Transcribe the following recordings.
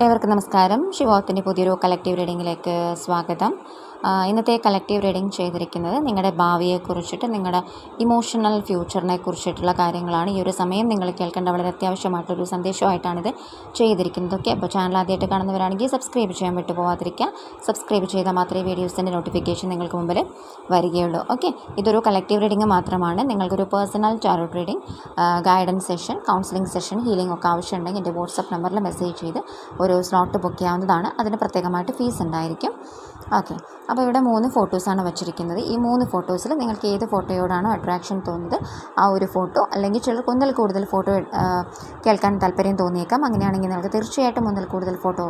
ഏവർക്കും നമസ്കാരം. ശിവോത്തിൻ്റെ പുതിയൊരു കളക്റ്റീവ് റീഡിങ്ങിലേക്ക് സ്വാഗതം. ഇന്നത്തെ കളക്റ്റീവ് റീഡിംഗ് ചെയ്തിരിക്കുന്നത് നിങ്ങളുടെ ഭാവിയെക്കുറിച്ചിട്ട്, നിങ്ങളുടെ ഇമോഷണൽ ഫ്യൂച്ചറിനെ കുറിച്ചിട്ടുള്ള കാര്യങ്ങളാണ്. ഈ ഒരു സമയം നിങ്ങൾ കേൾക്കേണ്ട വളരെ അത്യാവശ്യമായിട്ടൊരു സന്ദേശമായിട്ടാണിത് ചെയ്തിരിക്കുന്നത്. ഓക്കെ, അപ്പോൾ ചാനൽ ആദ്യമായിട്ട് കാണുന്നവരാണെങ്കിൽ സബ്സ്ക്രൈബ് ചെയ്യാൻ വിട്ടു പോകാതിരിക്കുക. സബ്സ്ക്രൈബ് ചെയ്താൽ മാത്രമേ വീഡിയോസിൻ്റെ നോട്ടിഫിക്കേഷൻ നിങ്ങൾക്ക് മുമ്പിൽ വരികയുള്ളൂ. ഓക്കെ, ഇതൊരു കളക്റ്റീവ് റീഡിംഗ് മാത്രമാണ്. നിങ്ങൾക്കൊരു personal tarot reading, guidance session, counselling session, healing ഒക്കെ ആവശ്യമുണ്ടെങ്കിൽ എൻ്റെ വാട്സപ്പ് നമ്പറിൽ മെസ്സേജ് ചെയ്ത് ഒരു സ്ലോട്ട് ബുക്ക് ചെയ്യാവുന്നതാണ്. അതിന് പ്രത്യേകമായിട്ട് ഫീസ് ഉണ്ടായിരിക്കും. ഓക്കെ, അപ്പോൾ ഇവിടെ 3 ഫോട്ടോസാണ് വച്ചിരിക്കുന്നത്. ഈ 3 ഫോട്ടോസിൽ നിങ്ങൾക്ക് ഏത് ഫോട്ടോയോടാണോ അട്രാക്ഷൻ തോന്നുന്നത് ആ ഒരു ഫോട്ടോ, അല്ലെങ്കിൽ ചിലർക്ക് ഒന്നിൽ കൂടുതൽ ഫോട്ടോ കേൾക്കാൻ താല്പര്യം തോന്നിയേക്കാം. അങ്ങനെയാണെങ്കിൽ നിങ്ങൾക്ക് തീർച്ചയായിട്ടും ഒന്നിൽ കൂടുതൽ ഫോട്ടോ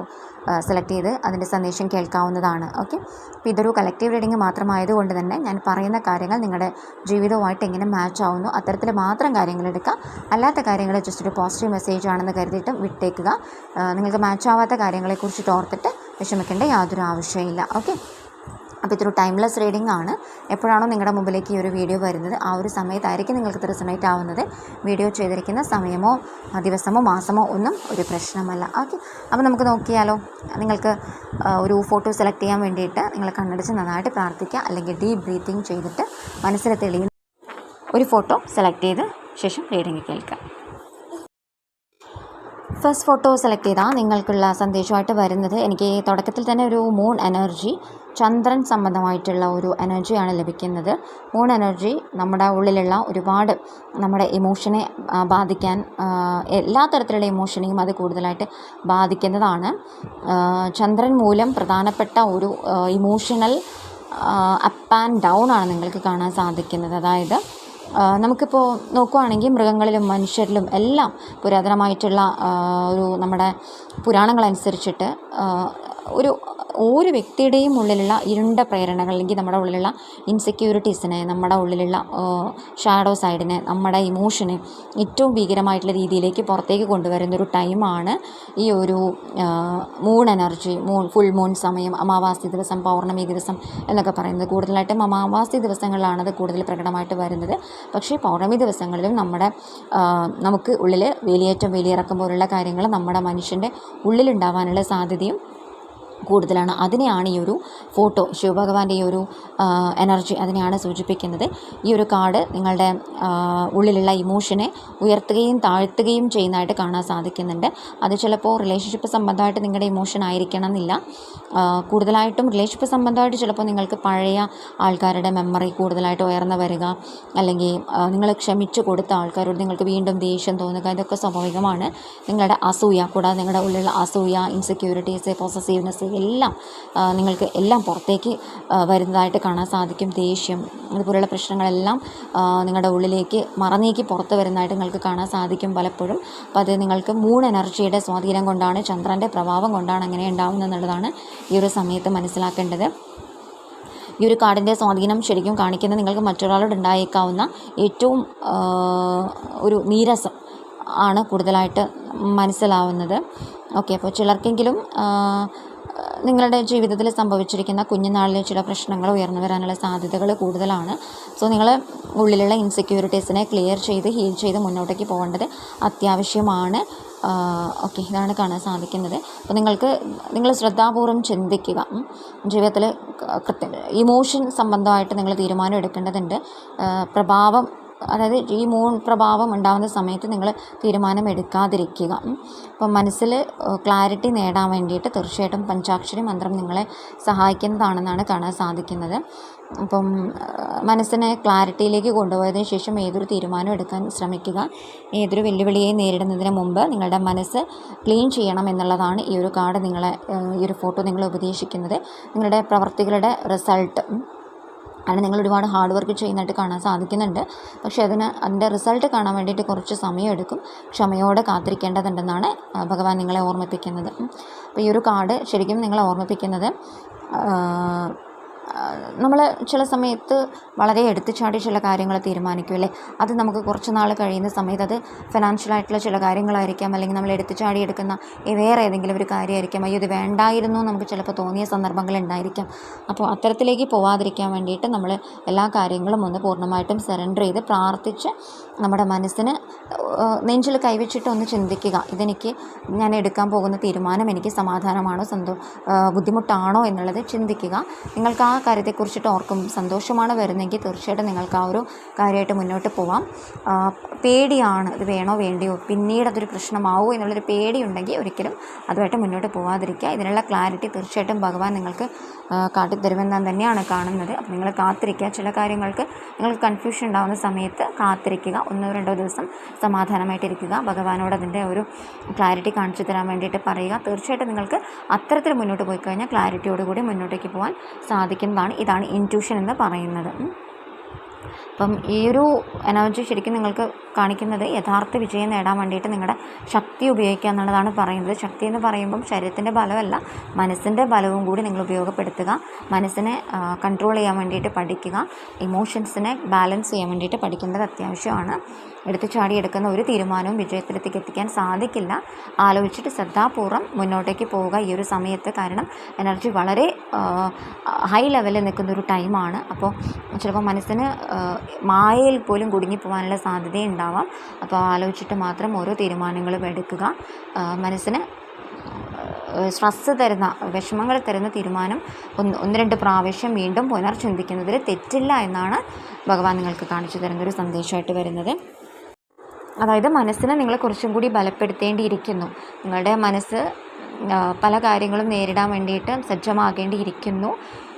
സെലക്ട് ചെയ്ത് അതിൻ്റെ സന്ദേശം കേൾക്കാവുന്നതാണ്. ഓക്കെ, അപ്പോൾ ഇതൊരു കളക്റ്റീവ് റീഡിംഗ് മാത്രമായതുകൊണ്ട് തന്നെ ഞാൻ പറയുന്ന കാര്യങ്ങൾ നിങ്ങളുടെ ജീവിതവുമായിട്ട് എങ്ങനെ മാച്ച് ആവുന്നു അത്തരത്തിൽ മാത്രം കാര്യങ്ങൾ എടുക്കുക. അല്ലാത്ത കാര്യങ്ങൾ ജസ്റ്റ് ഒരു പോസിറ്റീവ് മെസ്സേജ് ആണെന്ന് കരുതിയിട്ട് വിട്ടേക്കുക. നിങ്ങൾക്ക് മാച്ച് ആവാത്ത കാര്യങ്ങളെക്കുറിച്ചിട്ട് ഓർത്തിട്ട് വിഷമിക്കേണ്ട യാതൊരു ആവശ്യമില്ല. ഓക്കെ, അപ്പോൾ ഇതൊരു ടൈംലെസ് റീഡിംഗ് ആണ്. എപ്പോഴാണോ നിങ്ങളുടെ മുമ്പിലേക്ക് ഈ ഒരു വീഡിയോ വരുന്നത് ആ ഒരു സമയത്തായിരിക്കും നിങ്ങൾക്ക് റിസണേറ്റ് ആവുന്നത്. വീഡിയോ ചെയ്തിരിക്കുന്ന സമയമോ ദിവസമോ മാസമോ ഒന്നും ഒരു പ്രശ്നമല്ല. ഓക്കെ, അപ്പോൾ നമുക്ക് നോക്കിയാലോ. നിങ്ങൾക്ക് ഒരു ഫോട്ടോ സെലക്ട് ചെയ്യാൻ വേണ്ടിയിട്ട് നിങ്ങൾ കണ്ണടച്ച് നന്നായിട്ട് പ്രാർത്ഥിക്കുക, അല്ലെങ്കിൽ ഡീപ്പ് ബ്രീത്തിങ് ചെയ്തിട്ട് മനസ്സിൽ തെളിയുന്ന ഒരു ഫോട്ടോ സെലക്ട് ചെയ്ത് ശേഷം റീഡിംഗ് കേൾക്കുക. ഫസ്റ്റ് ഫോട്ടോ സെലക്ട് ചെയ്താൽ നിങ്ങൾക്കുള്ള സന്ദേശമായിട്ട് വരുന്നത്, എനിക്ക് തുടക്കത്തിൽ തന്നെ ഒരു മൂൺ എനർജി, ചന്ദ്രൻ സംബന്ധമായിട്ടുള്ള ഒരു എനർജിയാണ് ലഭിക്കുന്നത്. മൂൺ എനർജി നമ്മുടെ ഉള്ളിലുള്ള ഒരുപാട് നമ്മുടെ ഇമോഷനെ ബാധിക്കാൻ, എല്ലാ തരത്തിലുള്ള ഇമോഷനെയും അത് കൂടുതലായിട്ട് ബാധിക്കുന്നതാണ്. ചന്ദ്രൻ മൂലം പ്രധാനപ്പെട്ട ഒരു ഇമോഷണൽ അപ്പ് ആൻഡ് ഡൗൺ ആണ് നിങ്ങൾക്ക് കാണാൻ സാധിക്കുന്നത്. അതായത് നമുക്കിപ്പോൾ നോക്കുകയാണെങ്കിൽ മൃഗങ്ങളിലും മനുഷ്യരിലും എല്ലാം പുരാതനമായിട്ടുള്ള നമ്മുടെ പുരാണങ്ങളനുസരിച്ചിട്ട് ഓരോ വ്യക്തിയുടെയും ഉള്ളിലുള്ള ഇരുണ്ട പ്രേരണകൾ, അല്ലെങ്കിൽ നമ്മുടെ ഉള്ളിലുള്ള ഇൻസെക്യൂരിറ്റീസിനെ, നമ്മുടെ ഉള്ളിലുള്ള ഷാഡോ സൈഡിനെ, നമ്മുടെ ഇമോഷനെ ഏറ്റവും ഭീകരമായിട്ടുള്ള രീതിയിലേക്ക് പുറത്തേക്ക് കൊണ്ടുവരുന്നൊരു ടൈമാണ് ഈ ഒരു മൂൺ എനർജി. ഫുൾ മൂൺ സമയം, അമാവാസി ദിവസം, പൗർണമി ദിവസം എന്നൊക്കെ പറയുന്നത്. കൂടുതലായിട്ടും അമാവാസി ദിവസങ്ങളിലാണത് കൂടുതൽ പ്രകടമായിട്ട് വരുന്നത്. പക്ഷേ പൗർണമി ദിവസങ്ങളിലും നമുക്ക് ഉള്ളിൽ വേലിയേറ്റം വേലിയിറക്കം പോലുള്ള കാര്യങ്ങൾ നമ്മുടെ മനുഷ്യൻ്റെ ഉള്ളിലുണ്ടാവാനുള്ള സാധ്യതയും കൂടുതലാണ്. അതിനെയാണ് ഈ ഒരു ഫോട്ടോ, ശിവഭഗവാന്റെ ഈ ഒരു എനർജി അതിനെയാണ് സൂചിപ്പിക്കുന്നത്. ഈ ഒരു കാർഡ് നിങ്ങളുടെ ഉള്ളിലുള്ള ഇമോഷനെ ഉയർത്തുകയും താഴ്ത്തുകയും ചെയ്യുന്നതായിട്ട് കാണാൻ സാധിക്കുന്നുണ്ട്. അത് ചിലപ്പോൾ റിലേഷൻഷിപ്പ് സംബന്ധമായിട്ട് നിങ്ങളുടെ ഇമോഷൻ ആയിരിക്കണം എന്നില്ല. കൂടുതലായിട്ടും റിലേഷൻഷിപ്പ് സംബന്ധമായിട്ട് ചിലപ്പോൾ നിങ്ങൾക്ക് പഴയ ആൾക്കാരുടെ മെമ്മറി കൂടുതലായിട്ട് ഉയർന്നു വരിക, അല്ലെങ്കിൽ നിങ്ങൾ ക്ഷമിച്ചു കൊടുത്ത ആൾക്കാരോട് നിങ്ങൾക്ക് വീണ്ടും ദേഷ്യം തോന്നുക, ഇതൊക്കെ സ്വാഭാവികമാണ്. നിങ്ങളുടെ അസൂയ, കൂടാതെ നിങ്ങളുടെ ഉള്ളിലുള്ള അസൂയ, ഇൻസെക്യൂരിറ്റീസ്, പൊസസീവ്നെസ് എല്ലാം നിങ്ങൾക്ക് എല്ലാം പുറത്തേക്ക് വരുന്നതായിട്ട് കാണാൻ സാധിക്കും. ദേഷ്യം, അതുപോലെയുള്ള പ്രശ്നങ്ങളെല്ലാം നിങ്ങളുടെ ഉള്ളിലേക്ക് മറന്നേക്ക് പുറത്ത് വരുന്നതായിട്ട് നിങ്ങൾക്ക് കാണാൻ സാധിക്കും പലപ്പോഴും. അപ്പോൾ അത് നിങ്ങൾക്ക് മൂൺ എനർജിയുടെ സ്വാധീനം കൊണ്ടാണ്, ചന്ദ്രൻ്റെ പ്രഭാവം കൊണ്ടാണ് അങ്ങനെ ഉണ്ടാകുന്നത് എന്നുള്ളതാണ് ഈ ഒരു സമയത്ത് മനസ്സിലാക്കേണ്ടത്. ഈ ഒരു കാർഡിൻ്റെ സ്വാധീനം ശരിക്കും കാണിക്കുന്നത് നിങ്ങൾക്ക് മറ്റൊരാളോട് ഉണ്ടായേക്കാവുന്ന ഏറ്റവും ഒരു നീരസം ആണ് കൂടുതലായിട്ട് മനസ്സിലാവുന്നത്. ഓക്കെ, അപ്പോൾ ചിലർക്കെങ്കിലും നിങ്ങളുടെ ജീവിതത്തിൽ സംഭവിച്ചിരിക്കുന്ന കുഞ്ഞുനാളിലെ ചില പ്രശ്നങ്ങൾ ഉയർന്നു വരാനുള്ള സാധ്യതകൾ കൂടുതലാണ്. സോ നിങ്ങൾ ഉള്ളിലുള്ള ഇൻസെക്യൂരിറ്റീസിനെ ക്ലിയർ ചെയ്ത് ഹീൽ ചെയ്ത് മുന്നോട്ടേക്ക് പോകേണ്ടത് അത്യാവശ്യമാണ്. ഓക്കെ, ഇതാണ് കാണാൻ സാധിക്കുന്നത്. അപ്പോൾ നിങ്ങൾ ശ്രദ്ധാപൂർവം ചിന്തിക്കുക. ജീവിതത്തിൽ ഇമോഷൻ സംബന്ധമായിട്ട് നിങ്ങൾ തീരുമാനം എടുക്കേണ്ടതുണ്ട്. അതായത് ഈ മൂൺ പ്രഭാവം ഉണ്ടാകുന്ന സമയത്ത് നിങ്ങൾ തീരുമാനം എടുക്കാതിരിക്കുക. അപ്പം മനസ്സിൽ ക്ലാരിറ്റി നേടാൻ വേണ്ടിയിട്ട് തീർച്ചയായിട്ടും പഞ്ചാക്ഷരി മന്ത്രം നിങ്ങളെ സഹായിക്കുന്നതാണെന്നാണ് കാണാൻ സാധിക്കുന്നത്. അപ്പം മനസ്സിനെ ക്ലാരിറ്റിയിലേക്ക് കൊണ്ടുപോയതിന് ശേഷം ഏതൊരു തീരുമാനം എടുക്കാൻ ശ്രമിക്കുക. ഏതൊരു വെല്ലുവിളിയെ നേരിടുന്നതിന് മുമ്പ് നിങ്ങളുടെ മനസ്സ് ക്ലീൻ ചെയ്യണം എന്നുള്ളതാണ് ഈ ഒരു കാർഡ് ഈ ഒരു ഫോട്ടോ നിങ്ങളെ ഉപദേശിക്കുന്നത്. നിങ്ങളുടെ പ്രവർത്തികളുടെ റിസൾട്ട്, അതിന് നിങ്ങൾ ഒരുപാട് ഹാർഡ് വർക്ക് ചെയ്യുന്നതായിട്ട് കാണാൻ സാധിക്കുന്നുണ്ട്. പക്ഷേ അതിൻ്റെ റിസൾട്ട് കാണാൻ വേണ്ടിയിട്ട് കുറച്ച് സമയം എടുക്കും. ക്ഷമയോടെ കാത്തിരിക്കേണ്ടതുണ്ടെന്നാണ് ഭഗവാൻ നിങ്ങളെ ഓർമ്മിപ്പിക്കുന്നത്. അപ്പോൾ ഈ ഒരു കാർഡ് ശരിക്കും നിങ്ങളെ ഓർമ്മിപ്പിക്കുന്നത് നമ്മൾ ചില സമയത്ത് വളരെ എടുത്തുചാടി ചില കാര്യങ്ങൾ തീരുമാനിക്കുമല്ലേ, അത് നമുക്ക് കുറച്ച് നാൾ കഴിയുന്ന സമയത്ത് അത് ഫിനാൻഷ്യലായിട്ടുള്ള ചില കാര്യങ്ങളായിരിക്കാം, അല്ലെങ്കിൽ നമ്മൾ എടുത്തുചാടി എടുക്കുന്ന വേറെ ഏതെങ്കിലും ഒരു കാര്യമായിരിക്കാം. അയ്യോ ഇത് വേണ്ടായിരുന്നു നമുക്ക് ചിലപ്പോൾ തോന്നിയ സന്ദർഭങ്ങളുണ്ടായിരിക്കാം. അപ്പോൾ അത്തരത്തിലേക്ക് പോവാതിരിക്കാൻ വേണ്ടിയിട്ട് നമ്മൾ എല്ലാ കാര്യങ്ങളും ഒന്ന് പൂർണ്ണമായിട്ടും സറണ്ടർ ചെയ്ത് പ്രാർത്ഥിച്ച് നമ്മുടെ മനസ്സിന് നെഞ്ചിൽ കൈവച്ചിട്ട് ഒന്ന് ചിന്തിക്കുക, ഇതെനിക്ക് ഞാൻ എടുക്കാൻ പോകുന്ന തീരുമാനം എനിക്ക് സമാധാനമാണോ ബുദ്ധിമുട്ടാണോ എന്നുള്ളത് ചിന്തിക്കുക. നിങ്ങൾക്ക് ആ കാര്യത്തെക്കുറിച്ചിട്ട് ഓർക്കും സന്തോഷമാണ് വരുന്നതെങ്കിൽ തീർച്ചയായിട്ടും നിങ്ങൾക്ക് ആ ഒരു കാര്യമായിട്ട് മുന്നോട്ട് പോവാം. പേടിയാണ്, ഇത് വേണോ വേണ്ടിയോ, പിന്നീട് അതൊരു പ്രശ്നമാവോ എന്നുള്ളൊരു പേടിയുണ്ടെങ്കിൽ ഒരിക്കലും അതുമായിട്ട് മുന്നോട്ട് പോവാതിരിക്കുക. ഇതിനുള്ള ക്ലാരിറ്റി തീർച്ചയായിട്ടും ഭഗവാൻ നിങ്ങൾക്ക് കാട്ടിത്തരുമെന്ന് തന്നെയാണ് കാണുന്നത്. അപ്പോൾ നിങ്ങൾ കാത്തിരിക്കുക. ചില കാര്യങ്ങൾക്ക് നിങ്ങൾക്ക് കൺഫ്യൂഷൻ ഉണ്ടാകുന്ന സമയത്ത് കാത്തിരിക്കുക, 1-2 ദിവസം സമാധാനമായിട്ടിരിക്കുക, ഭഗവാനോട് അതിൻ്റെ ഒരു ക്ലാരിറ്റി കാണിച്ചു തരാൻ വേണ്ടിയിട്ട് പറയുക. തീർച്ചയായിട്ടും നിങ്ങൾക്ക് അത്തരത്തിൽ മുന്നോട്ട് പോയി കഴിഞ്ഞാൽ ക്ലാരിറ്റിയോടുകൂടി മുന്നോട്ടേക്ക് പോകാൻ സാധിക്കുന്നതാണ്. ഇതാണ് ഇൻറ്റ്യൂഷൻ എന്ന് പറയുന്നത്. അപ്പം ഈ ഒരു എനർജി ശരിക്കും നിങ്ങൾക്ക് കാണിക്കുന്നത് യഥാർത്ഥ വിജയം നേടാൻ വേണ്ടിയിട്ട് നിങ്ങളുടെ ശക്തി ഉപയോഗിക്കുക എന്നുള്ളതാണ് പറയുന്നത്. ശക്തി എന്ന് പറയുമ്പം ശരീരത്തിൻ്റെ ബലമല്ല, മനസ്സിൻ്റെ ബലവും കൂടി നിങ്ങൾ ഉപയോഗപ്പെടുത്തുക. മനസ്സിനെ കൺട്രോൾ ചെയ്യാൻ വേണ്ടിയിട്ട് പഠിക്കുക. ഇമോഷൻസിനെ ബാലൻസ് ചെയ്യാൻ വേണ്ടിയിട്ട് പഠിക്കേണ്ടത് അത്യാവശ്യമാണ്. എടുത്തു ചാടിയെടുക്കുന്ന ഒരു തീരുമാനവും വിജയത്തിലേക്ക് എത്തിക്കാൻ സാധിക്കില്ല. ആലോചിച്ചിട്ട് ശ്രദ്ധാപൂർവ്വം മുന്നോട്ടേക്ക് പോവുക ഈ ഒരു സമയത്ത്. കാരണം എനർജി വളരെ ഹൈ ലെവലിൽ നിൽക്കുന്നൊരു ടൈമാണ്. അപ്പോൾ ചിലപ്പോൾ മനസ്സിന് മായയിൽ പോലും കുടുങ്ങിപ്പോകാനുള്ള സാധ്യതയുണ്ടാവാം. അപ്പോൾ ആലോചിച്ചിട്ട് മാത്രം ഓരോ തീരുമാനങ്ങളും എടുക്കുക. മനസ്സിന് സ്ട്രെസ്സ് തരുന്ന, വിഷമങ്ങൾ തരുന്ന തീരുമാനം 1-2 പ്രാവശ്യം വീണ്ടും പുനർചിന്തിക്കുന്നതിൽ തെറ്റില്ല എന്നാണ് ഭഗവാൻ നിങ്ങൾക്ക് കാണിച്ചു തരുന്നൊരു സന്ദേശമായിട്ട് വരുന്നത്. അതായത് മനസ്സിനെ നിങ്ങൾ കുറച്ചും കൂടി ബലപ്പെടുത്തേണ്ടിയിരിക്കുന്നു. നിങ്ങളുടെ മനസ്സ് പല കാര്യങ്ങളും നേരിടാൻ വേണ്ടിയിട്ട് സജ്ജമാകേണ്ടിയിരിക്കുന്നു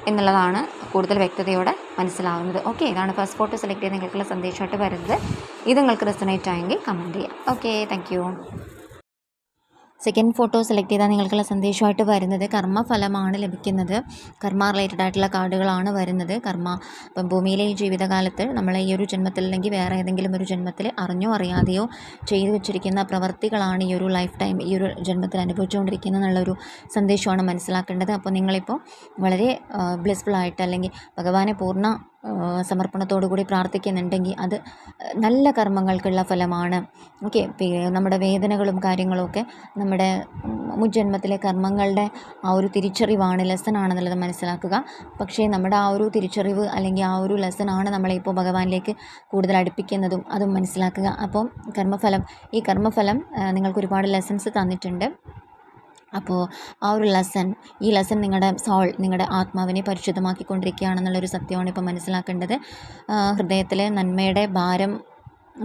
എന്നുള്ളതാണ് കൂടുതൽ വ്യക്തതയോടെ മനസ്സിലാവുന്നത്. ഓക്കെ, ഇതാണ് ഫസ്റ്റ് ഫോട്ടോ സെലക്ട് ചെയ്ത് നിങ്ങൾക്കുള്ള സന്ദേശമായിട്ട് വരുന്നത്. ഇത് നിങ്ങൾക്ക് റെസൊനേറ്റ് ആയെങ്കിൽ കമൻറ്റ് ചെയ്യാം. Okay, thank you. Second photo select ചെയ്താൽ നിങ്ങൾക്കുള്ള സന്ദേശമായിട്ട് വരുന്നത് കർമ്മഫലമാണ് ലഭിക്കുന്നത്. കർമ്മ റിലേറ്റഡ് ആയിട്ടുള്ള കാർഡുകളാണ് വരുന്നത്. ഇപ്പം ഭൂമിയിലെ ഈ ജീവിതകാലത്ത് നമ്മൾ ഈ ഒരു ജന്മത്തിൽ അല്ലെങ്കിൽ വേറെ ഏതെങ്കിലും ഒരു ജന്മത്തിൽ അറിഞ്ഞോ അറിയാതെയോ ചെയ്തു വെച്ചിരിക്കുന്ന പ്രവർത്തികളാണ് ഈ ഒരു ലൈഫ് ടൈം, ഈ ഒരു ജന്മത്തിൽ അനുഭവിച്ചുകൊണ്ടിരിക്കുന്നത് എന്നുള്ളൊരു സന്ദേശമാണ് മനസ്സിലാക്കേണ്ടത്. അപ്പോൾ നിങ്ങളിപ്പോൾ വളരെ ബ്ലിസ്ഫുള്ളായിട്ട് അല്ലെങ്കിൽ ഭഗവാനെ പൂർണ്ണ സമർപ്പണത്തോടു കൂടി പ്രാർത്ഥിക്കുന്നുണ്ടെങ്കിൽ അത് നല്ല കർമ്മങ്ങൾക്കുള്ള ഫലമാണ്. ഓക്കെ, നമ്മുടെ വേദനകളും കാര്യങ്ങളുമൊക്കെ നമ്മുടെ മുൻജന്മത്തിലെ കർമ്മങ്ങളുടെ ആ ഒരു തിരിച്ചറിവാണ്, ലെസനാണെന്നുള്ളത് മനസ്സിലാക്കുക. പക്ഷേ നമ്മുടെ ആ ഒരു തിരിച്ചറിവ് അല്ലെങ്കിൽ ആ ഒരു ലെസനാണ് നമ്മളെ ഇപ്പോൾ ഭഗവാനിലേക്ക് കൂടുതൽ അടുപ്പിക്കുന്നതും, അതും മനസ്സിലാക്കുക. അപ്പം ഈ കർമ്മഫലം നിങ്ങൾക്ക് ഒരുപാട് ലെസൺസ് തന്നിട്ടുണ്ട്. അപ്പോൾ ആ ഒരു ഈ ലെസൺ നിങ്ങളുടെ ആത്മാവിനെ പരിശുദ്ധമാക്കിക്കൊണ്ടിരിക്കുകയാണെന്നുള്ളൊരു സത്യമാണ് ഇപ്പോൾ മനസ്സിലാക്കേണ്ടത്. ഹൃദയത്തിലെ നന്മയുടെ ഭാരം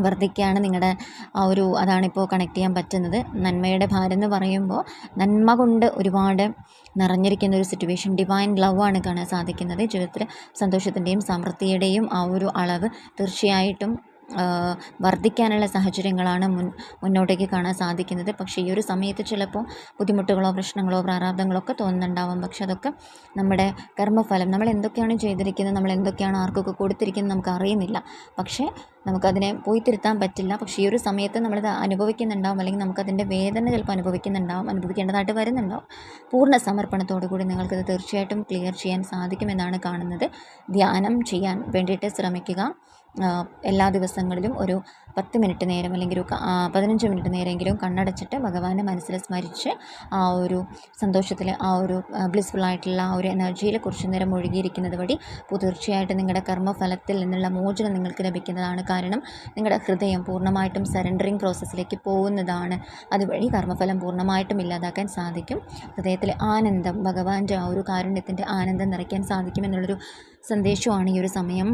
വർദ്ധിക്കുകയാണ് അതാണിപ്പോൾ കണക്ട് ചെയ്യാൻ പറ്റുന്നത്. നന്മയുടെ ഭാരം എന്ന് പറയുമ്പോൾ നന്മ കൊണ്ട് ഒരുപാട് നിറഞ്ഞിരിക്കുന്ന ഒരു സിറ്റുവേഷൻ, ഡിവൈൻ ലവ് ആണ് കാണാൻ സാധിക്കുന്നത്. ജീവിതത്തിൽ സന്തോഷത്തിൻ്റെയും സമൃദ്ധിയുടെയും ആ ഒരു അളവ് തീർച്ചയായിട്ടും വർദ്ധിക്കാനുള്ള സാഹചര്യങ്ങളാണ് മുന്നോട്ടേക്ക് കാണാൻ സാധിക്കുന്നത്. പക്ഷേ ഈ ഒരു സമയത്ത് ചിലപ്പോൾ ബുദ്ധിമുട്ടുകളോ പ്രശ്നങ്ങളോ പ്രാരാബ്ദങ്ങളോ ഒക്കെ തോന്നുന്നുണ്ടാവാം. പക്ഷെ അതൊക്കെ നമ്മുടെ കർമ്മഫലം, നമ്മൾ എന്തൊക്കെയാണ് ചെയ്തിരിക്കുന്നത്, നമ്മൾ എന്തൊക്കെയാണ് ആർക്കൊക്കെ കൊടുത്തിരിക്കുന്നത് നമുക്ക് അറിയുന്നില്ല. പക്ഷേ നമുക്കതിനെ പോയി തിരുത്താൻ പറ്റില്ല. പക്ഷേ ഈ ഒരു സമയത്ത് നമ്മളത് അനുഭവിക്കുന്നുണ്ടാവും, അല്ലെങ്കിൽ നമുക്കതിൻ്റെ വേദന ചിലപ്പോൾ അനുഭവിക്കേണ്ടതായിട്ട് വരുന്നുണ്ടാവും. പൂർണ്ണ സമർപ്പണത്തോടു കൂടി നിങ്ങൾക്കത് തീർച്ചയായിട്ടും ക്ലിയർ ചെയ്യാൻ സാധിക്കുമെന്നാണ് കാണുന്നത്. ധ്യാനം ചെയ്യാൻ വേണ്ടിയിട്ട് ശ്രമിക്കുക. എല്ലാ ദിവസങ്ങളിലും ഒരു 10 മിനിറ്റ് നേരം അല്ലെങ്കിൽ ഒരു 15 മിനിറ്റ് നേരമെങ്കിലും കണ്ണടച്ചിട്ട് ഭഗവാനെ മനസ്സിൽ സ്മരിച്ച് ആ ഒരു സന്തോഷത്തിൽ, ആ ഒരു ബ്ലിസ്ഫുള്ളായിട്ടുള്ള ആ ഒരു എനർജിയിൽ കുറച്ച് നേരം ഒഴുകിയിരിക്കുന്നത് വഴി തീർച്ചയായിട്ടും നിങ്ങളുടെ കർമ്മഫലത്തിൽ നിന്നുള്ള മോചനം നിങ്ങൾക്ക് ലഭിക്കുന്നതാണ്. കാരണം നിങ്ങളുടെ ഹൃദയം പൂർണ്ണമായിട്ടും സറണ്ടറിങ് പ്രോസസ്സിലേക്ക് പോകുന്നതാണ്. അതുവഴി കർമ്മഫലം പൂർണ്ണമായിട്ടും ഇല്ലാതാക്കാൻ സാധിക്കും. ഹൃദയത്തിലെ ആനന്ദം, ഭഗവാന്റെ ആ ഒരു കാരുണ്യത്തിൻ്റെ ആനന്ദം നിറയ്ക്കാൻ സാധിക്കുമെന്നുള്ളൊരു സന്ദേശമാണ് ഈ ഒരു സമയം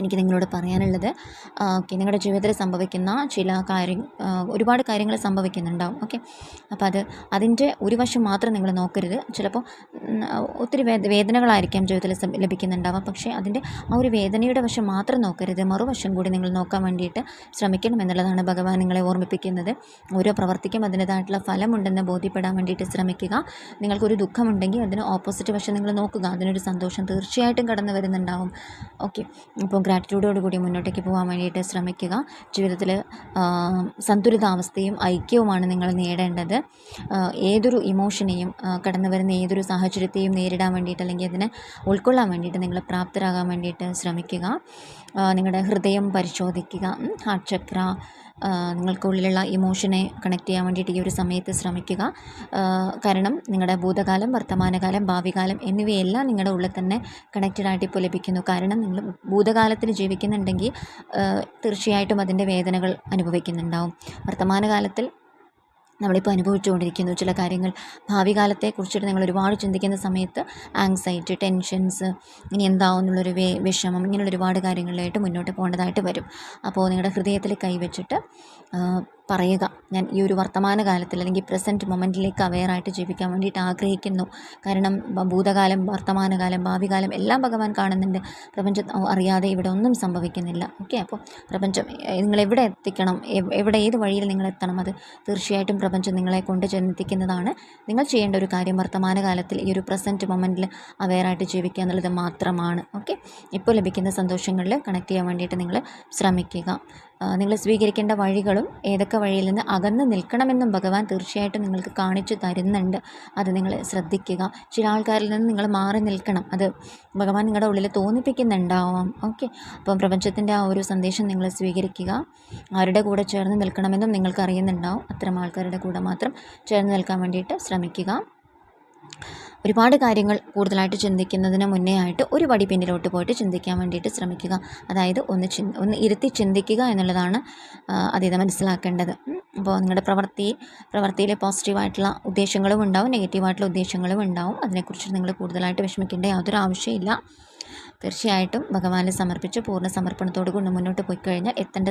എനിക്ക് നിങ്ങളോട് പറയാനുള്ളത്. ഓക്കെ, നിങ്ങളുടെ ജീവിതത്തിൽ സംഭവിക്കുന്ന ഒരുപാട് കാര്യങ്ങൾ സംഭവിക്കുന്നുണ്ടാവും. ഓക്കെ, അപ്പോൾ അതിൻ്റെ ഒരു വശം മാത്രം നിങ്ങൾ നോക്കരുത്. ചിലപ്പോൾ ഒത്തിരി വേദനകളായിരിക്കാം ജീവിതത്തിൽ ലഭിക്കുന്നുണ്ടാവാം. പക്ഷേ അതിൻ്റെ ആ ഒരു വേദനയുടെ വശം മാത്രം നോക്കരുത്, മറുവശം കൂടി നിങ്ങൾ നോക്കാൻ വേണ്ടിയിട്ട് ശ്രമിക്കണം എന്നുള്ളതാണ് ഭഗവാൻ നിങ്ങളെ ഓർമ്മിപ്പിക്കുന്നത്. ഓരോ പ്രവർത്തിക്കും അതിൻ്റേതായിട്ടുള്ള ഫലമുണ്ടെന്ന് ബോധ്യപ്പെടാൻ വേണ്ടിയിട്ട് ശ്രമിക്കുക. നിങ്ങൾക്കൊരു ദുഃഖമുണ്ടെങ്കിൽ അതിന് ഓപ്പോസിറ്റ് വശം നിങ്ങൾ നോക്കുക, അതിനൊരു സന്തോഷം തീർച്ചയായിട്ടും കടന്നു വരുന്നുണ്ടാവും. ഓക്കെ, അപ്പോൾ ഗ്രാറ്റിറ്റ്യൂഡോടുകൂടി മുന്നോട്ടേക്ക് പോകാൻ വേണ്ടിയിട്ട് ശ്രമിക്കുക. ജീവിതത്തിൽ സന്തുലിതാവസ്ഥയും ഐക്യവുമാണ് നിങ്ങൾ നേടേണ്ടത്. ഏതൊരു ഇമോഷനെയും കടന്നു വരുന്ന ഏതൊരു സാഹചര്യത്തെയും നേരിടാൻ വേണ്ടിയിട്ട് അല്ലെങ്കിൽ അതിനെ ഉൾക്കൊള്ളാൻ വേണ്ടിയിട്ട് നിങ്ങൾ പ്രാപ്തരാകാൻ വേണ്ടിയിട്ട് ശ്രമിക്കുക. നിങ്ങളുടെ ഹൃദയം പരിശോധിക്കുക, ഹാർട്ട് ചക്ര, നിങ്ങൾക്കുള്ളിലുള്ള ഇമോഷനെ കണക്ട് ചെയ്യാൻ വേണ്ടിയിട്ട് ഈ ഒരു സമയത്ത് ശ്രമിക്കുക. കാരണം നിങ്ങളുടെ ഭൂതകാലം, വർത്തമാനകാലം, ഭാവികാലം എന്നിവയെല്ലാം നിങ്ങളുടെ ഉള്ളിൽ തന്നെ കണക്റ്റഡ് ആയിട്ട് ഇപ്പോൾ ലഭിക്കുന്നു. കാരണം നിങ്ങൾ ഭൂതകാലത്തിൽ ജീവിക്കുന്നുണ്ടെങ്കിൽ തീർച്ചയായിട്ടും അതിൻ്റെ വേദനകൾ അനുഭവിക്കുന്നുണ്ടാവും. വർത്തമാനകാലത്തിൽ നമ്മളിപ്പോൾ അനുഭവിച്ചുകൊണ്ടിരിക്കുന്നു ചില കാര്യങ്ങൾ. ഭാവി കാലത്തെക്കുറിച്ചിട്ട് നിങ്ങൾ ഒരുപാട് ചിന്തിക്കുന്ന സമയത്ത് ആങ്സൈറ്റി, ടെൻഷൻസ്, ഇനി എന്താവും എന്നുള്ളൊരു വിഷമം, ഇങ്ങനെയുള്ള ഒരുപാട് കാര്യങ്ങളിലായിട്ട് മുന്നോട്ട് പോകേണ്ടതായിട്ട് വരും. അപ്പോൾ നിങ്ങളുടെ ഹൃദയത്തിൽ കൈവച്ചിട്ട് പറയുക, ഞാൻ ഈ ഒരു വർത്തമാനകാലത്തിൽ അല്ലെങ്കിൽ പ്രസൻറ്റ് മൊമെൻറ്റിലേക്ക് അവെയറായിട്ട് ജീവിക്കാൻ വേണ്ടിയിട്ട് ആഗ്രഹിക്കുന്നു. കാരണം ഭൂതകാലം, വർത്തമാനകാലം, ഭാവികാലം എല്ലാം ഭഗവാൻ കാണുന്നുണ്ട്. പ്രപഞ്ചം അറിയാതെ ഇവിടെ ഒന്നും സംഭവിക്കുന്നില്ല. ഓക്കെ, അപ്പോൾ പ്രപഞ്ചം നിങ്ങളെവിടെ എത്തിക്കണം, എവിടെ ഏത് വഴിയിൽ നിങ്ങളെത്തണം, അത് തീർച്ചയായിട്ടും പ്രപഞ്ചം നിങ്ങളെ കൊണ്ട് ചെന്നെത്തിക്കുന്നതാണ്. നിങ്ങൾ ചെയ്യേണ്ട ഒരു കാര്യം വർത്തമാനകാലത്തിൽ ഈ ഒരു പ്രസൻറ്റ് മൊമെൻറ്റിൽ അവെയറായിട്ട് ജീവിക്കുക എന്നുള്ളത് മാത്രമാണ്. ഓക്കെ, ഇപ്പോൾ ലഭിക്കുന്ന സന്തോഷങ്ങളിൽ കണക്ട് ചെയ്യാൻ വേണ്ടിയിട്ട് നിങ്ങൾ ശ്രമിക്കുക. നിങ്ങൾ സ്വീകരിക്കേണ്ട വഴികളും ഏതൊക്കെ വഴിയിൽ നിന്ന് അകന്ന് നിൽക്കണമെന്നും ഭഗവാൻ തീർച്ചയായിട്ടും നിങ്ങൾക്ക് കാണിച്ചു തരുന്നുണ്ട്. അത് നിങ്ങൾ ശ്രദ്ധിക്കുക. ചില ആൾക്കാരിൽ നിന്ന് നിങ്ങൾ മാറി നിൽക്കണം, അത് ഭഗവാൻ നിങ്ങളുടെ ഉള്ളിൽ തോന്നിപ്പിക്കുന്നുണ്ടാവാം. ഓക്കെ, അപ്പം പ്രപഞ്ചത്തിൻ്റെ ആ ഒരു സന്ദേശം നിങ്ങൾ സ്വീകരിക്കുക. ആരുടെ കൂടെ ചേർന്ന് നിൽക്കണമെന്നും നിങ്ങൾക്ക് അറിയുന്നുണ്ടാവും. അത്തരം ആൾക്കാരുടെ കൂടെ മാത്രം ചേർന്ന് നിൽക്കാൻ വേണ്ടിയിട്ട് ശ്രമിക്കുക. ഒരുപാട് കാര്യങ്ങൾ കൂടുതലായിട്ട് ചിന്തിക്കുന്നതിന് മുന്നേ ആയിട്ട് ഒരു പടി പിന്നിലോട്ട് പോയിട്ട് ചിന്തിക്കാൻ വേണ്ടിയിട്ട് ശ്രമിക്കുക. അതായത് ഒന്ന് ഇരുത്തി ചിന്തിക്കുക എന്നുള്ളതാണ് അതീത മനസ്സിലാക്കേണ്ടത്. അപ്പോൾ നിങ്ങളുടെ പ്രവൃത്തിയിൽ പോസിറ്റീവായിട്ടുള്ള ഉദ്ദേശങ്ങളും ഉണ്ടാവും, നെഗറ്റീവായിട്ടുള്ള ഉദ്ദേശങ്ങളും ഉണ്ടാവും. അതിനെക്കുറിച്ച് നിങ്ങൾ കൂടുതലായിട്ട് വിഷമിക്കേണ്ട യാതൊരു ആവശ്യമില്ല. തീർച്ചയായിട്ടും ഭഗവാനെ സമർപ്പിച്ച് പൂർണ്ണ സമർപ്പണത്തോടു കൂടി മുന്നോട്ട് പോയി കഴിഞ്ഞാൽ എത്തേണ്ട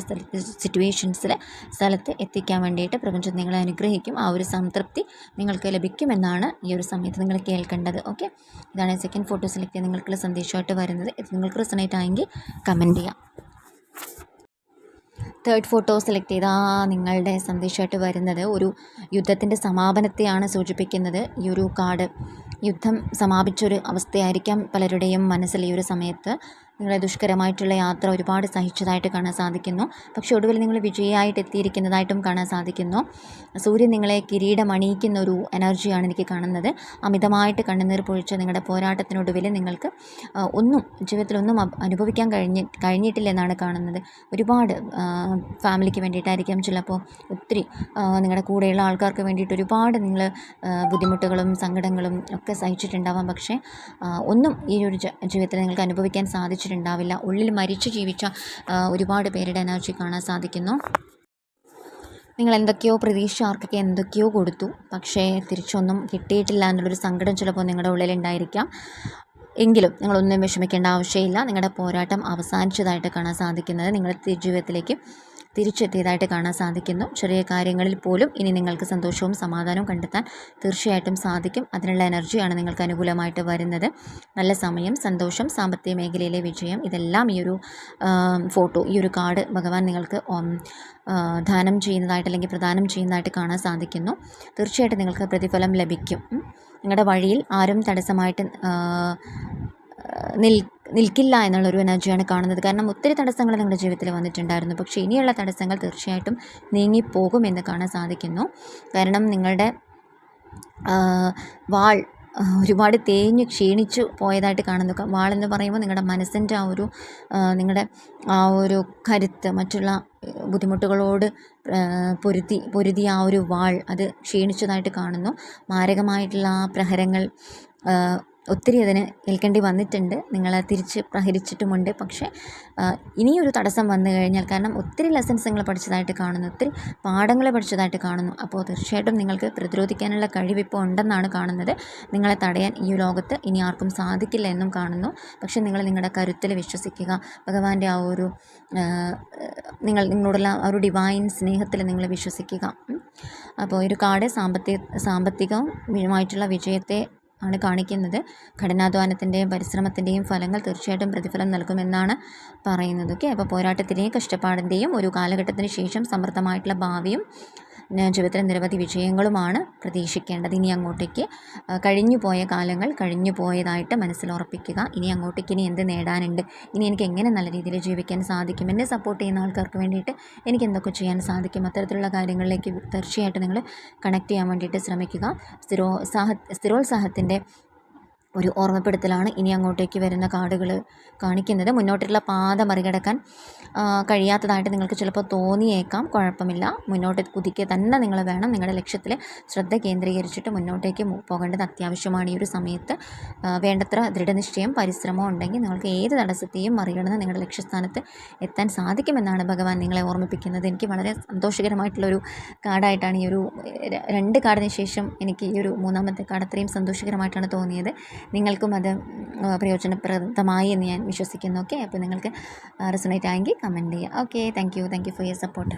സ്ഥലത്ത് എത്തിക്കാൻ വേണ്ടിയിട്ട് പ്രപഞ്ചം നിങ്ങളെ അനുഗ്രഹിക്കും. ആ ഒരു സംതൃപ്തി നിങ്ങൾക്ക് ലഭിക്കുമെന്നാണ് ഈ ഒരു സമയത്ത് നിങ്ങൾ കേൾക്കേണ്ടത്. ഓക്കെ, ഇതാണ് സെക്കൻഡ് ഫോട്ടോ സെലക്ട് ചെയ്യാൻ നിങ്ങൾക്കുള്ള സന്ദേശമായിട്ട് വരുന്നത്. ഇത് നിങ്ങൾക്ക് റെസണേറ്റ് ആയെങ്കിൽ കമൻറ്റ് ചെയ്യാം. തേർഡ് ഫോട്ടോ സെലക്ട് ചെയ്താൽ നിങ്ങളുടെ സന്ദേശമായിട്ട് വരുന്നത് ഒരു യുദ്ധത്തിൻ്റെ സമാപനത്തെയാണ് സൂചിപ്പിക്കുന്നത്. ഈ ഒരു കാർഡ് യുദ്ധം സമാപിച്ചൊരു അവസ്ഥയായിരിക്കാം പലരുടെയും മനസ്സിൽ ഈ ഒരു സമയത്ത്. നിങ്ങളെ ദുഷ്കരമായിട്ടുള്ള യാത്ര ഒരുപാട് സഹിച്ചതായിട്ട് കാണാൻ സാധിക്കുന്നു. പക്ഷേ ഒടുവിൽ നിങ്ങൾ വിജയിയായിട്ട് എത്തിയിരിക്കുന്നതായിട്ടും കാണാൻ സാധിക്കുന്നു. സൂര്യൻ നിങ്ങളെ കിരീടമണിയിക്കുന്ന ഒരു എനർജിയാണ് എനിക്ക് കാണുന്നത്. അമിതമായിട്ട് കണ്ണുനീർ പൊഴിച്ച് നിങ്ങളുടെ പോരാട്ടത്തിനൊടുവിൽ നിങ്ങൾക്ക് ജീവിതത്തിലൊന്നും അനുഭവിക്കാൻ കഴിഞ്ഞിട്ടില്ലെന്നാണ് കാണുന്നത്. ഒരുപാട് ഫാമിലിക്ക് വേണ്ടിയിട്ടായിരിക്കാം, ചിലപ്പോൾ ഒത്തിരി നിങ്ങളുടെ കൂടെയുള്ള ആൾക്കാർക്ക് വേണ്ടിയിട്ട് ഒരുപാട് നിങ്ങൾ ബുദ്ധിമുട്ടുകളും സങ്കടങ്ങളും ഒക്കെ സഹിച്ചിട്ടുണ്ടാവാം. പക്ഷേ ഒന്നും ഈ ഒരു ജീവിതത്തിൽ നിങ്ങൾക്ക് അനുഭവിക്കാൻ സാധിച്ചിട്ടുണ്ടാവില്ല. ഉള്ളിൽ മരിച്ചു ജീവിച്ച ഒരുപാട് പേരുടെ എനർജി കാണാൻ സാധിക്കുന്നു. നിങ്ങൾ എന്തൊക്കെയോ പ്രതീക്ഷ ആർക്കൊക്കെ എന്തൊക്കെയോ കൊടുത്തു, പക്ഷേ തിരിച്ചൊന്നും കിട്ടിയിട്ടില്ല എന്നുള്ളൊരു സങ്കടം ചിലപ്പോൾ നിങ്ങളുടെ ഉള്ളിലുണ്ടായിരിക്കാം. എങ്കിലും നിങ്ങളൊന്നും വിഷമിക്കേണ്ട ആവശ്യമില്ല. നിങ്ങളുടെ പോരാട്ടം അവസാനിച്ചതായിട്ട് കാണാൻ സാധിക്കുന്നത്. നിങ്ങളുടെ ജീവിതത്തിലേക്ക് തിരിച്ചെത്തിയതായിട്ട് കാണാൻ സാധിക്കുന്നു. ചെറിയ കാര്യങ്ങളിൽ പോലും ഇനി നിങ്ങൾക്ക് സന്തോഷവും സമാധാനവും കണ്ടെത്താൻ തീർച്ചയായിട്ടും സാധിക്കും. അതിനുള്ള എനർജിയാണ് നിങ്ങൾക്ക് അനുകൂലമായിട്ട് വരുന്നത്. നല്ല സമയം, സന്തോഷം, സാമ്പത്തിക മേഖലയിലെ വിജയം, ഇതെല്ലാം ഈ ഒരു ഫോട്ടോ, ഈ ഒരു കാർഡ് ഭഗവാൻ നിങ്ങൾക്ക് ദാനം ചെയ്യുന്നതായിട്ട് അല്ലെങ്കിൽ പ്രദാനം ചെയ്യുന്നതായിട്ട് കാണാൻ സാധിക്കുന്നു. തീർച്ചയായിട്ടും നിങ്ങൾക്ക് പ്രതിഫലം ലഭിക്കും. നിങ്ങളുടെ വഴിയിൽ ആരും തടസ്സമായിട്ട് നിൽക്കില്ല എന്നുള്ളൊരു എനർജിയാണ് കാണുന്നത്. കാരണം ഒത്തിരി തടസ്സങ്ങൾ നിങ്ങളുടെ ജീവിതത്തിൽ വന്നിട്ടുണ്ടായിരുന്നു. പക്ഷേ ഇനിയുള്ള തടസ്സങ്ങൾ തീർച്ചയായിട്ടും നീങ്ങിപ്പോകുമെന്ന് കാണാൻ സാധിക്കുന്നു. കാരണം നിങ്ങളുടെ വാൾ ഒരുപാട് തേഞ്ഞ് ക്ഷീണിച്ചു പോയതായിട്ട് കാണുന്നു. വാളെന്ന് പറയുമ്പോൾ നിങ്ങളുടെ മനസ്സിൻ്റെ നിങ്ങളുടെ ആ ഒരു കരുത്ത്, മറ്റുള്ള ബുദ്ധിമുട്ടുകളോട് പൊരുതി ആ ഒരു വാൾ അത് ക്ഷീണിച്ചതായിട്ട് കാണുന്നു. മാരകമായിട്ടുള്ള ആ പ്രഹരങ്ങൾ ഒത്തിരി അതിന് ഏൽക്കേണ്ടി വന്നിട്ടുണ്ട്. നിങ്ങൾ തിരിച്ച് പ്രഹരിച്ചിട്ടുമുണ്ട്. പക്ഷേ ഇനിയൊരു തടസ്സം വന്നു കഴിഞ്ഞാൽ, കാരണം ഒത്തിരി ലെസൺസ് നിങ്ങൾ പഠിച്ചതായിട്ട് കാണുന്നു, ഒത്തിരി പാഠങ്ങൾ പഠിച്ചതായിട്ട് കാണുന്നു. അപ്പോൾ തീർച്ചയായിട്ടും നിങ്ങൾക്ക് പ്രതിരോധിക്കാനുള്ള കഴിവിപ്പോൾ ഉണ്ടെന്നാണ് കാണുന്നത്. നിങ്ങളെ തടയാൻ ഈ ലോകത്ത് ഇനി ആർക്കും സാധിക്കില്ല എന്നും കാണുന്നു. പക്ഷേ നിങ്ങൾ നിങ്ങളുടെ കരുത്തിൽ വിശ്വസിക്കുക. ഭഗവാന്റെ ആ ഒരു നിങ്ങളോടുള്ള ആ ഒരു ഡിവൈൻ സ്നേഹത്തിൽ നിങ്ങൾ വിശ്വസിക്കുക. അപ്പോൾ ഒരു കാർഡ് സാമ്പത്തികമായിട്ടുള്ള വിജയത്തെ ആണ് കാണിക്കുന്നത്. കഠിനാധ്വാനത്തിൻ്റെയും പരിശ്രമത്തിൻ്റെയും ഫലങ്ങൾ തീർച്ചയായിട്ടും പ്രതിഫലം നൽകുമെന്നാണ് പറയുന്നത്. ഓക്കെ, അപ്പോൾ പോരാട്ടത്തിൻ്റെയും കഷ്ടപ്പാടിൻ്റെയും ഒരു കാലഘട്ടത്തിന് ശേഷം സമൃദ്ധമായിട്ടുള്ള ഭാവിയും ജീവിതത്തിൽ നിരവധി വിജയങ്ങളുമാണ് പ്രതീക്ഷിക്കേണ്ടത്. ഇനി അങ്ങോട്ടേക്ക് കഴിഞ്ഞു പോയ കാലങ്ങൾ കഴിഞ്ഞു പോയതായിട്ട് മനസ്സിൽ ഉറപ്പിക്കുക. ഇനി അങ്ങോട്ടേക്ക് ഇനി എന്ത് നേടാനുണ്ട്, ഇനി എനിക്ക് എങ്ങനെ നല്ല രീതിയിൽ ജീവിക്കാൻ സാധിക്കും, എന്നെ സപ്പോർട്ട് ചെയ്യുന്ന ആൾക്കാർക്ക് വേണ്ടിയിട്ട് എനിക്ക് എന്തൊക്കെ ചെയ്യാൻ സാധിക്കും, അത്തരത്തിലുള്ള കാര്യങ്ങളിലേക്ക് തീർച്ചയായിട്ടും നിങ്ങൾ കണക്ട് ചെയ്യാൻ വേണ്ടിയിട്ട് ശ്രമിക്കുക. സ്ഥിരോത്സാഹത്തിൻ്റെ ഒരു ഓർമ്മപ്പെടുത്തലാണ് ഇനി അങ്ങോട്ടേക്ക് വരുന്ന കാർഡുകൾ കാണിക്കുന്നത്. മുന്നോട്ടുള്ള പാത മറികടക്കാൻ കഴിയാത്തതായിട്ട് നിങ്ങൾക്ക് ചിലപ്പോൾ തോന്നിയേക്കാം. കുഴപ്പമില്ല, മുന്നോട്ട് കുതിക്കുക തന്നെ നിങ്ങൾ വേണം. നിങ്ങളുടെ ലക്ഷ്യത്തിൽ ശ്രദ്ധ കേന്ദ്രീകരിച്ചിട്ട് മുന്നോട്ടേക്ക് പോകേണ്ടത് അത്യാവശ്യമാണ്. ഈ ഒരു സമയത്ത് വേണ്ടത്ര ദൃഢനിശ്ചയം പരിശ്രമം ഉണ്ടെങ്കിൽ നിങ്ങൾക്ക് ഏത് തടസ്സത്തെയും മറികടന്ന് നിങ്ങളുടെ ലക്ഷ്യസ്ഥാനത്ത് എത്താൻ സാധിക്കുമെന്നാണ് ഭഗവാൻ നിങ്ങളെ ഓർമ്മിപ്പിക്കുന്നത്. എനിക്ക് വളരെ സന്തോഷകരമായിട്ടുള്ളൊരു കാർഡായിട്ടാണ് ഈ ഒരു 2 കാർഡിന് ശേഷം എനിക്ക് ഈ ഒരു 3ാമത്തെ കാർഡ് അത്രയും സന്തോഷകരമായിട്ടാണ് തോന്നിയത്. നിങ്ങൾക്കും അത് പ്രയോജനപ്രദമായി എന്ന് ഞാൻ വിശ്വസിക്കുന്നു. ഓക്കെ, അപ്പോൾ നിങ്ങൾക്ക് റെസൊണേറ്റ് ആയെങ്കിൽ കമൻറ്റ് ചെയ്യുക. Okay, thank you for your support.